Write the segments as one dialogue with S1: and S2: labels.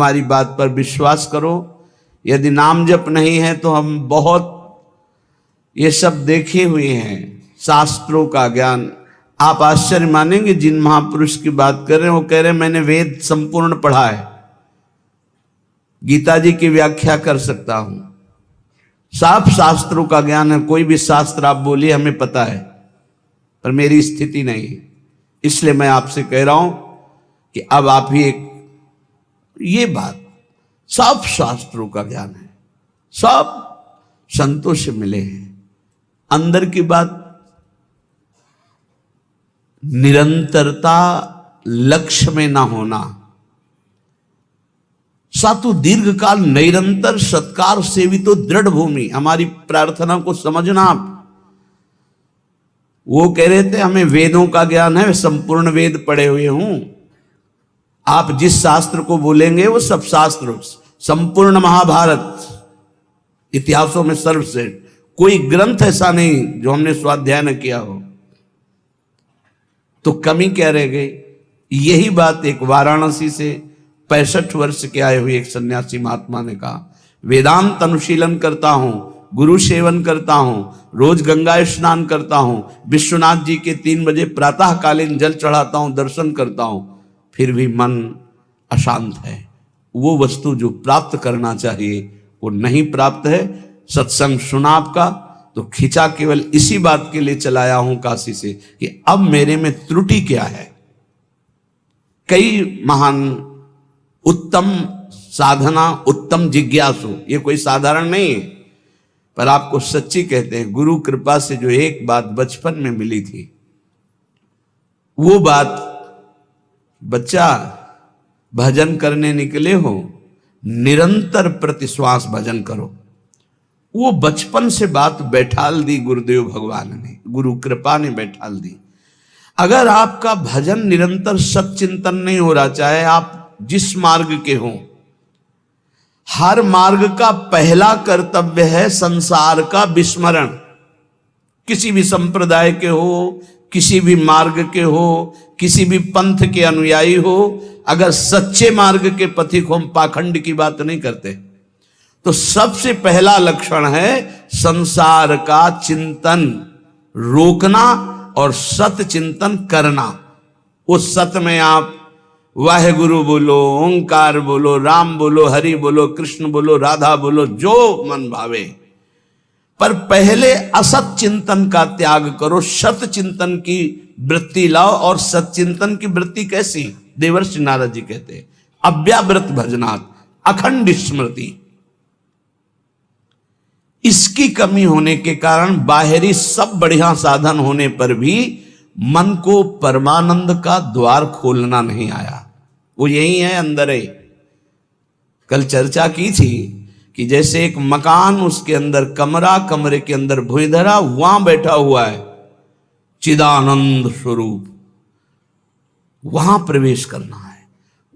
S1: हमारी बात पर विश्वास करो। यदि नाम जप नहीं है तो हम बहुत ये सब देखे हुए हैं, शास्त्रों का ज्ञान। आप आश्चर्य मानेंगे, जिन महापुरुष की बात कर रहे हैं वो कह रहे हैं मैंने वेद संपूर्ण पढ़ा है, गीता जी की व्याख्या कर सकता हूं, साफ शास्त्रों का ज्ञान है। कोई भी शास्त्र आप बोलिए हमें पता है, पर मेरी स्थिति नहीं है। इसलिए मैं आपसे कह रहा हूं कि अब आप ही एक ये बात, सब शास्त्रों का ज्ञान है, सब संतों से मिले हैं। अंदर की बात, निरंतरता लक्ष्य में ना होना, सातु दीर्घ काल निरंतर सत्कार सेवितो दृढ़ भूमि। हमारी प्रार्थना को समझना आप। वो कह रहे थे हमें वेदों का ज्ञान है, संपूर्ण वेद पढ़े हुए हूं। आप जिस शास्त्र को बोलेंगे वो सब शास्त्र, संपूर्ण महाभारत, इतिहासों में सर्वश्रेष्ठ, कोई ग्रंथ ऐसा नहीं जो हमने स्वाध्याय न किया हो। तो कमी क्या रह गई? यही बात एक वाराणसी से 65 वर्ष के आए हुए एक सन्यासी महात्मा ने कहा, वेदांत अनुशीलन करता हूं, गुरु सेवन करता हूं, रोज गंगा स्नान करता हूं, विश्वनाथ जी के 3 बजे प्रातःकालीन जल चढ़ाता हूं, दर्शन करता हूं, फिर भी मन अशांत है। वो वस्तु जो प्राप्त करना चाहिए वो नहीं प्राप्त है। सत्संग सुना आपका तो खिंचा केवल इसी बात के लिए चलाया हूं काशी से कि अब मेरे में त्रुटि क्या है। कई महान उत्तम साधना, उत्तम जिज्ञासु, ये कोई साधारण नहीं है, पर आपको सच्ची कहते हैं, गुरु कृपा से जो एक बात बचपन में मिली थी, वो बात, बच्चा भजन करने निकले हो, निरंतर प्रतिश्वास भजन करो। वो बचपन से बात बैठाल दी गुरुदेव भगवान ने, गुरु कृपा ने बैठाल दी। अगर आपका भजन निरंतर सच्चिंतन नहीं हो रहा, चाहे आप जिस मार्ग के हों, हर मार्ग का पहला कर्तव्य है संसार का विस्मरण। किसी भी संप्रदाय के हो, किसी भी मार्ग के हो, किसी भी पंथ के अनुयायी हो, अगर सच्चे मार्ग के पथिक हो, हम पाखंड की बात नहीं करते, तो सबसे पहला लक्षण है संसार का चिंतन रोकना और सत चिंतन करना। उस सत में आप वाहेगुरु बोलो, ओंकार बोलो, राम बोलो, हरि बोलो, कृष्ण बोलो, राधा बोलो, जो मन भावे, पर पहले असत चिंतन का त्याग करो, सत चिंतन की वृत्ति लाओ। और सच्चिंतन की वृत्ति कैसी? देवर्षि नारद जी कहते हैं, अव्यावृत भजनात् अखंड स्मृति। इसकी कमी होने के कारण बाहरी सब बढ़िया साधन होने पर भी मन को परमानंद का द्वार खोलना नहीं आया। वो यही है, अंदर है। कल चर्चा की थी कि जैसे एक मकान, उसके अंदर कमरा, कमरे के अंदर भुइंधरा, वहां बैठा हुआ है चिदानंद स्वरूप, वहां प्रवेश करना है।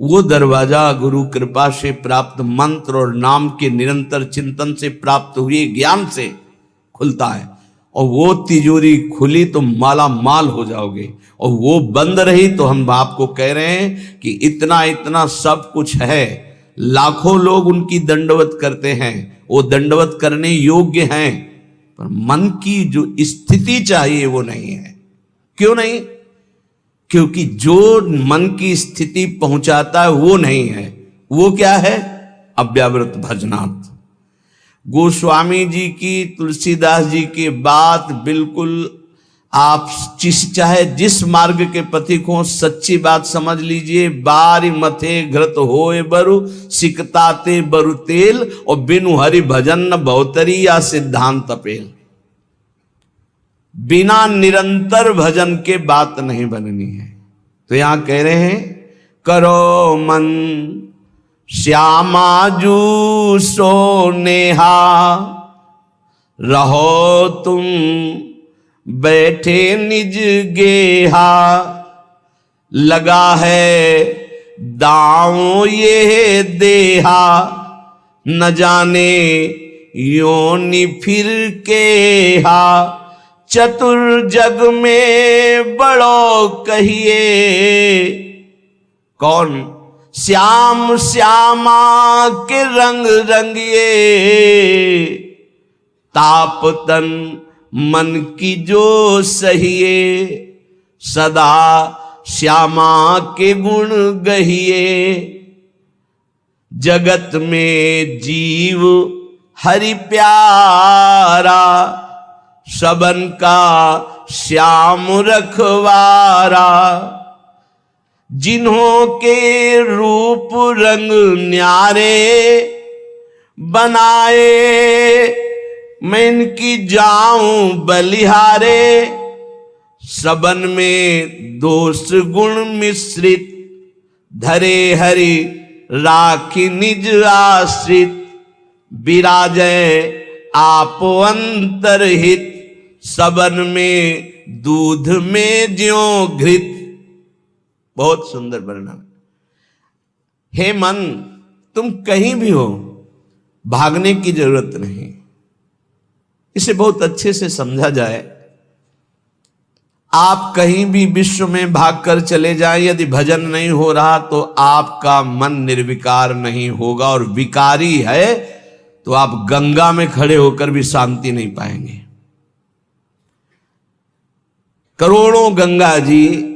S1: वो दरवाजा गुरु कृपा से प्राप्त मंत्र और नाम के निरंतर चिंतन से प्राप्त हुए ज्ञान से खुलता है। और वो तिजोरी खुली तो माला माल हो जाओगे, और वो बंद रही तो हम आपको कह रहे हैं कि इतना इतना सब कुछ है, लाखों लोग उनकी दंडवत करते हैं, वो दंडवत करने योग्य हैं, पर मन की जो स्थिति चाहिए वो नहीं है। क्यों नहीं? क्योंकि जो मन की स्थिति पहुंचाता है वो नहीं है। वो क्या है? अव्यावृत भजनात्। गोस्वामी जी की, तुलसीदास जी की बात बिल्कुल, आप चाहे जिस मार्ग के पथिक हो, सच्ची बात समझ लीजिए। बारी मथे घृत होए बरु, सिकताते बरु तेल, और बिनु हरि भजन न बहुतरी या सिद्धांत अपेल। बिना निरंतर भजन के बात नहीं बननी है। तो यहां कह रहे हैं, करो मन श्यामा जू सो नेहा, रहो तुम बैठे निज गेहा, लगा है दांव ये देहा, न जाने योनि फिर के हा, चतुर जग में बड़ो कहिए। कौन? श्याम श्यामा के रंग रंगिए, ताप तन मन की जो सहिए, सदा श्यामा के गुण गहिए। जगत में जीव हरि प्यारा, सबन का श्याम रखवारा। जिन्हों के रूप रंग न्यारे बनाए, मैं इनकी जाऊं बलिहारे। सबन में दोष गुण मिश्रित, धरे हरि राखी निज आश्रित। विराजय आप अंतरहित, सबन में दूध में ज्यों घृत। बहुत सुंदर वर्णन। हे मन, तुम कहीं भी हो, भागने की जरूरत नहीं। इसे बहुत अच्छे से समझा जाए। आप कहीं भी विश्व में भागकर चले जाएं, यदि भजन नहीं हो रहा तो आपका मन निर्विकार नहीं होगा, और विकारी है तो आप गंगा में खड़े होकर भी शांति नहीं पाएंगे। करोड़ों गंगा जी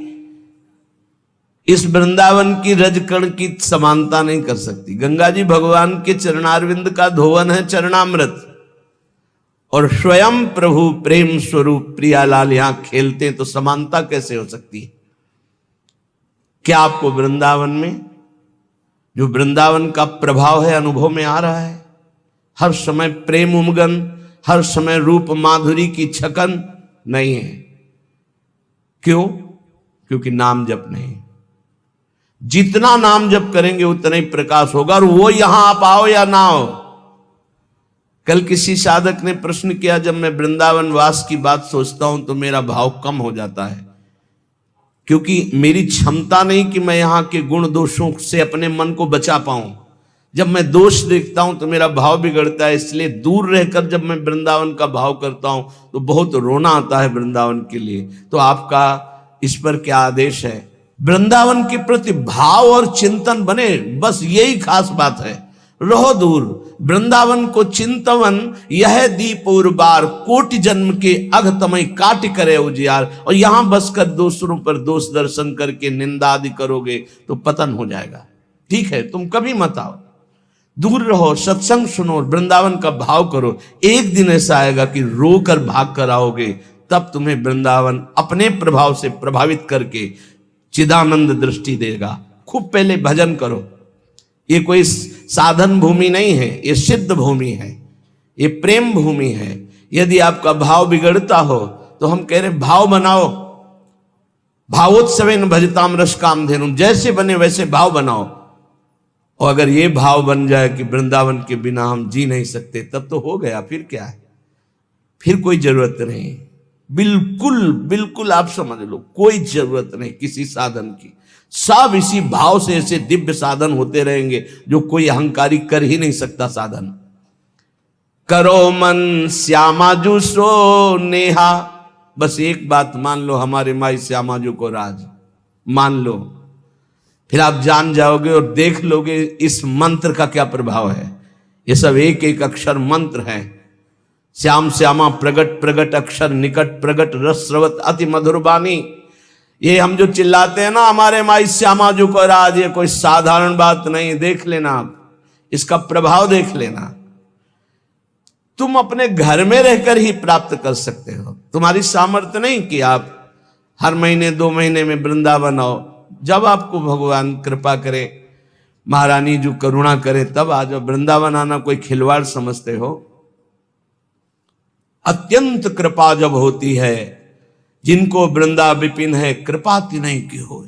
S1: इस वृंदावन की रजकण की समानता नहीं कर सकती। गंगा जी भगवान के चरणारविंद का धोवन है, चरणामृत, और स्वयं प्रभु प्रेम स्वरूप प्रियालाल यहां खेलते हैं, तो समानता कैसे हो सकती है? क्या आपको वृंदावन में जो वृंदावन का प्रभाव है अनुभव में आ रहा है? हर समय प्रेम उमगन, हर समय रूप माधुरी की छकन नहीं है। क्यों? क्योंकि नाम जप नहीं। जितना नाम जप करेंगे उतना ही प्रकाश होगा, और वो यहां आप आओ या ना आओ। कल किसी साधक ने प्रश्न किया, जब मैं वृंदावन वास की बात सोचता हूं तो मेरा भाव कम हो जाता है, क्योंकि मेरी क्षमता नहीं कि मैं यहां के गुण दोषों से अपने मन को बचा पाऊं। जब मैं दोष देखता हूं तो मेरा भाव बिगड़ता है, इसलिए दूर रहकर जब मैं वृंदावन का भाव करता हूं तो बहुत रोना आता है वृंदावन के लिए। तो आपका इस पर क्या आदेश है? वृंदावन के प्रति भाव और चिंतन बने, बस यही खास बात है। रहो दूर, वृंदावन को चिंतवन यह दीप और बार, कोटि जन्म के अघतमय काट करे उजियार। और यहां बसकर दूसरों पर दोष दर्शन करके निंदा आदि करोगे तो पतन हो जाएगा। ठीक है, तुम कभी मत आओ, दूर रहो, सत्संग सुनो, वृंदावन का भाव करो। एक दिन ऐसा आएगा कि रोकर भाग कर आओगे, तब तुम्हें वृंदावन अपने प्रभाव से प्रभावित करके चिदानंद दृष्टि देगा। खूब पहले भजन करो। ये कोई साधन भूमि नहीं है, ये सिद्ध भूमि है, ये प्रेम भूमि है। यदि आपका भाव बिगड़ता हो तो हम कह रहे भाव बनाओ। भावोत्सवेन भजताम रस कामधेनुम, जैसे बने वैसे भाव बनाओ। और अगर ये भाव बन जाए कि वृंदावन के बिना हम जी नहीं सकते, तब तो हो गया। फिर क्या है? फिर कोई जरूरत नहीं। बिल्कुल बिल्कुल आप समझ लो, कोई जरूरत नहीं किसी साधन की। सब इसी भाव से ऐसे दिव्य साधन होते रहेंगे जो कोई अहंकारी कर ही नहीं सकता साधन। करो मन श्यामाजू सो नेहा, बस एक बात मान लो, हमारे माई श्यामाजू को राज मान लो, फिर आप जान जाओगे और देख लोगे इस मंत्र का क्या प्रभाव है। ये सब एक एक अक्षर मंत्र है। श्याम श्यामा प्रगट प्रगट अक्षर निकट प्रगट रस स्रवत अति मधुर बानी। ये हम जो चिल्लाते हैं ना, हमारे माई श्यामा जो को राज, ये कोई साधारण बात नहीं। देख लेना आप, इसका प्रभाव देख लेना। तुम अपने घर में रहकर ही प्राप्त कर सकते हो। तुम्हारी सामर्थ्य नहीं कि आप हर महीने 2 महीने में वृंदावन आओ। जब आपको भगवान कृपा करे, महारानी जो करुणा करे, तब आ जाओ। वृंदावन आना कोई खिलवाड़ समझते हो? अत्यंत कृपा जब होती है, जिनको वृंदा विपिन है, कृपा नहीं की हो,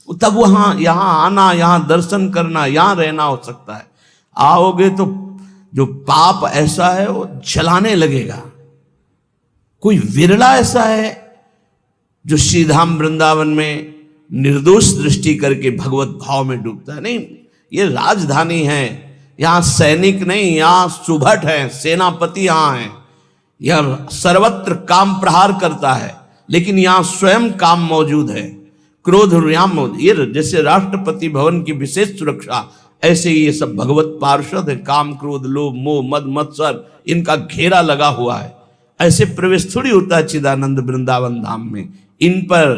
S1: तब वहां यहां आना, यहां दर्शन करना, यहां रहना हो सकता है। आओगे तो जो पाप ऐसा है वो जलाने लगेगा। कोई विरला ऐसा है जो श्रीधाम वृंदावन में निर्दोष दृष्टि करके भगवत भाव में डूबता है। नहीं, ये राजधानी है, यहां सैनिक नहीं, यहां सुभट है, सेनापति यहां है। यह सर्वत्र काम प्रहार करता है, लेकिन यहां स्वयं काम मौजूद है। क्रोध व्याम, ये जैसे राष्ट्रपति भवन की विशेष सुरक्षा, ऐसे ही ये सब भगवत पार्षद है। काम क्रोध लोभ मोह मद मत्सर, इनका घेरा लगा हुआ है। ऐसे प्रवेश थोड़ी होता है चिदानंद वृंदावन धाम में। इन पर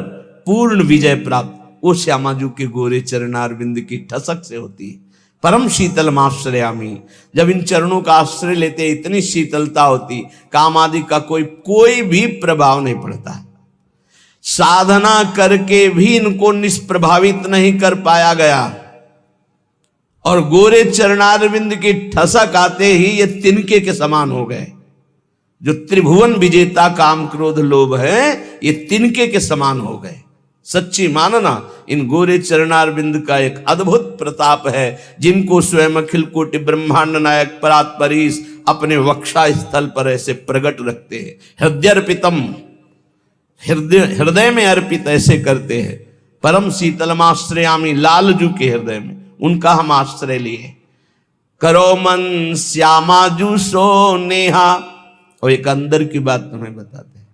S1: पूर्ण विजय प्राप्त वो श्यामाजू के गोरे चरणारविंद की ठसक से होती है। परम शीतल आश्रयामी, जब इन चरणों का आश्रय लेते इतनी शीतलता होती, काम आदि का कोई भी प्रभाव नहीं पड़ता। साधना करके भी इनको निष्प्रभावित नहीं कर पाया गया, और गोरे चरणारविंद की ठसक आते ही ये तिनके के समान हो गए। जो त्रिभुवन विजेता काम क्रोध लोभ है, ये तिनके के समान हो गए। सच्ची मानना, इन गोरे चरणारविंद का एक अद्भुत प्रताप है, जिनको स्वयं अखिल कोटि ब्रह्मांड नायक परात्परीश अपने वक्षा स्थल पर ऐसे प्रकट रखते हैं। हृदयर्पितम, हृदय में अर्पित ऐसे करते हैं। परम शीतलमाश्रयामी, लालजू के हृदय में उनका हम आश्रय लिए। करो मन श्यामाजू सो नेहा। और एक अंदर की बात तुम्हें बताते हैं,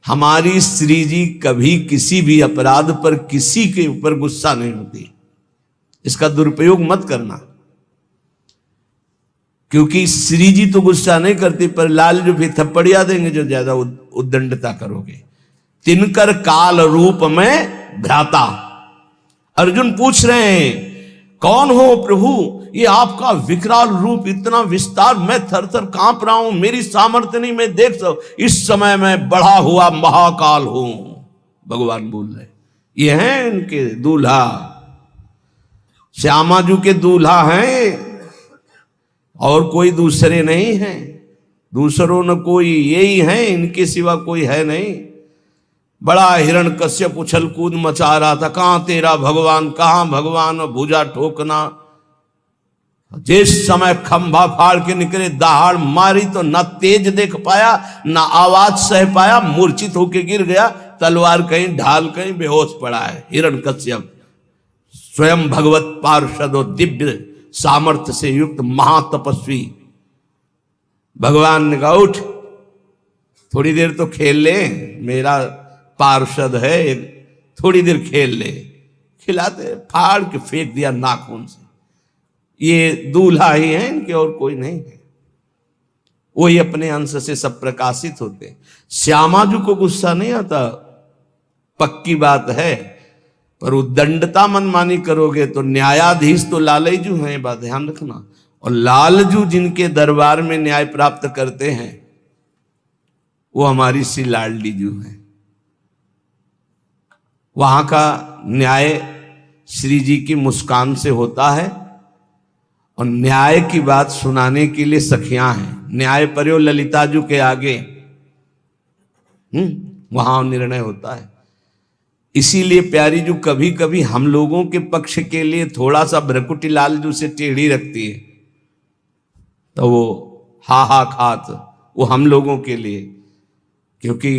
S1: हमारी श्री जी कभी किसी भी अपराध पर किसी के ऊपर गुस्सा नहीं होती। इसका दुरुपयोग मत करना, क्योंकि श्री जी तो गुस्सा नहीं करती, पर लाल जो भी थप्पड़िया देंगे जो ज्यादा उद्दंडता करोगे। तिनकर काल रूप में भ्राता। अर्जुन पूछ रहे हैं कौन हो प्रभु, ये आपका विकराल रूप, इतना विस्तार, मैं थर थर कांप रहा हूं, मेरी सामर्थ्य नहीं, मैं देख सकूं, इस समय मैं बढ़ा हुआ महाकाल हूं। भगवान बोल रहे, ये हैं इनके दूल्हा, श्यामाजू के दूल्हा हैं, और कोई दूसरे नहीं हैं। दूसरों न कोई, यही हैं, इनके सिवा कोई है नहीं। बड़ा हिरण्यकश्यप उछल कूद मचा रहा था, कहां तेरा भगवान, कहां भगवान, भुजा ठोकना। जिस समय खंभा फाड़ के निकले, दहाड़ मारी तो ना तेज देख पाया, ना आवाज सह पाया, मूर्छित होके गिर गया। तलवार कहीं ढाल कहीं बेहोश पड़ा है हिरण्यकश्यप, स्वयं भगवत पार्षद और दिव्य सामर्थ्य से युक्त महातपस्वी। भगवान ने कहा उठ, थोड़ी देर तो खेल ले, मेरा पार्षद है, थोड़ी देर खेल ले। खिलाते, फाड़ के फेंक दिया नाखून से। ये दूल्हा ही है इनके, और कोई नहीं है। वही अपने अंश से सब प्रकाशित होते। श्यामाजू को गुस्सा नहीं आता, पक्की बात है, पर उद्दंडता मनमानी करोगे तो न्यायाधीश तो लालजू हैं, बात ध्यान रखना। और लालजू जिनके दरबार में न्याय प्राप्त करते हैं, वो हमारी सी लाडली जू है। वहां का न्याय श्री जी की मुस्कान से होता है, और न्याय की बात सुनाने के लिए सखियां हैं। न्याय पर्यो ललिताजू के आगे वहां निर्णय होता है। इसीलिए प्यारी जू कभी कभी हम लोगों के पक्ष के लिए थोड़ा सा भ्रकुटी लाल जू से टेढ़ी रखती है, तो वो हा खात वो हम लोगों के लिए, क्योंकि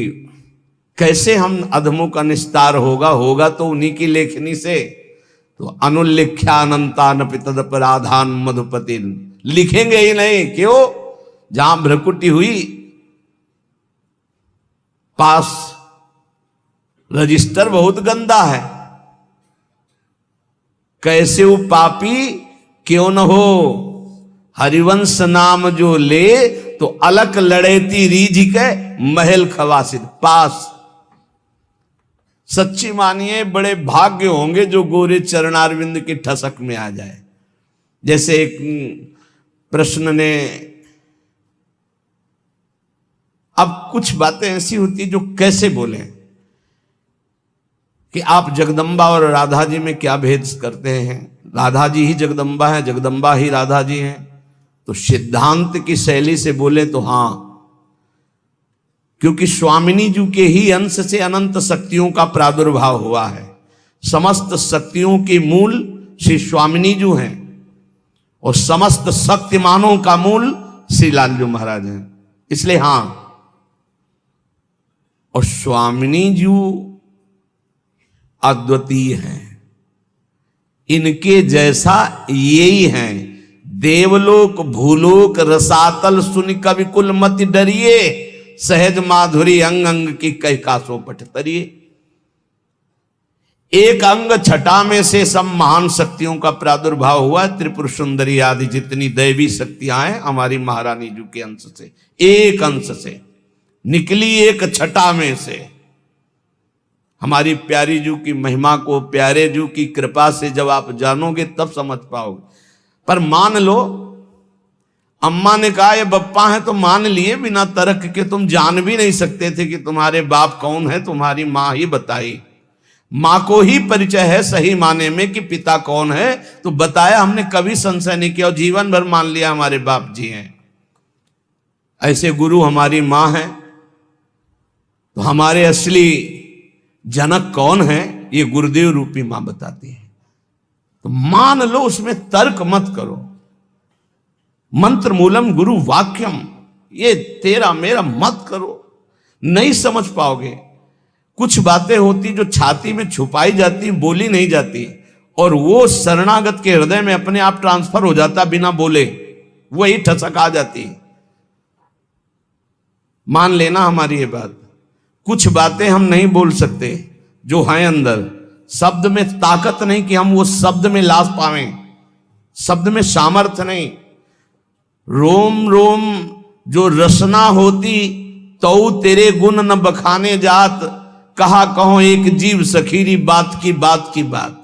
S1: कैसे हम अधमों का निस्तार होगा तो उन्हीं की लेखनी से। तो अनुल्लेख्यानंतान तदपराधान मधुपति, लिखेंगे ही नहीं, क्यों? जहां भ्रकुटी हुई पास रजिस्टर बहुत गंदा है। कैसे वो पापी क्यों न हो, हरिवंश नाम जो ले, तो अलक लड़ेती रीझ के महल खवासिद पास। सच्ची मानिए बड़े भाग्य होंगे जो गोरे चरणारविंद की ठसक में आ जाए। जैसे एक प्रश्न ने, अब कुछ बातें ऐसी होती जो कैसे बोले कि आप जगदम्बा और राधा जी में क्या भेद करते हैं, राधा जी ही जगदम्बा है, जगदम्बा ही राधा जी हैं। तो सिद्धांत की शैली से बोले तो हाँ, क्योंकि स्वामिनी जी के ही अंश से अनंत शक्तियों का प्रादुर्भाव हुआ है। समस्त शक्तियों के मूल श्री स्वामिनी जी हैं, और समस्त शक्तिमानों का मूल श्री लालजू महाराज हैं। इसलिए हाँ, और स्वामिनी जी अद्वितीय हैं, इनके जैसा यही हैं। देवलोक भूलोक रसातल सुन कवि कुल मति डरिए, सहज माधुरी अंग अंग की कई कासों पट तरिए। एक अंग छटा में से सब महान शक्तियों का प्रादुर्भाव हुआ। त्रिपुर सुंदरी आदि जितनी दैवी शक्तियां हैं हमारी महारानी जी के अंश से, एक अंश से निकली, एक छटा में से। हमारी प्यारी जू की महिमा को, प्यारे जू की कृपा से जब आप जानोगे तब समझ पाओगे। पर मान लो, अम्मा ने कहा ये बप्पा है तो मान लिए बिना तर्क के। तुम जान भी नहीं सकते थे कि तुम्हारे बाप कौन है, तुम्हारी माँ ही बताई। माँ को ही परिचय है सही माने में कि पिता कौन है, तो बताया। हमने कभी संशय नहीं किया और जीवन भर मान लिया हमारे बाप जी हैं। ऐसे गुरु हमारी माँ है, तो हमारे असली जनक कौन है ये गुरुदेव रूपी माँ बताती है। तो मान लो, उसमें तर्क मत करो। मंत्र मूलम गुरु वाक्यम, ये तेरा मेरा मत करो, नहीं समझ पाओगे। कुछ बातें होती जो छाती में छुपाई जाती, बोली नहीं जाती, और वो शरणागत के हृदय में अपने आप ट्रांसफर हो जाता बिना बोले, वही ठसक आ जाती। मान लेना हमारी ये बात। कुछ बातें हम नहीं बोल सकते जो हैं अंदर, शब्द में ताकत नहीं कि हम वो शब्द में लाश पावें, शब्द में सामर्थ्य नहीं। रोम रोम जो रसना होती तो तेरे गुण न बखाने जात, कहा कहो एक जीव सखीरी बात की बात की बात।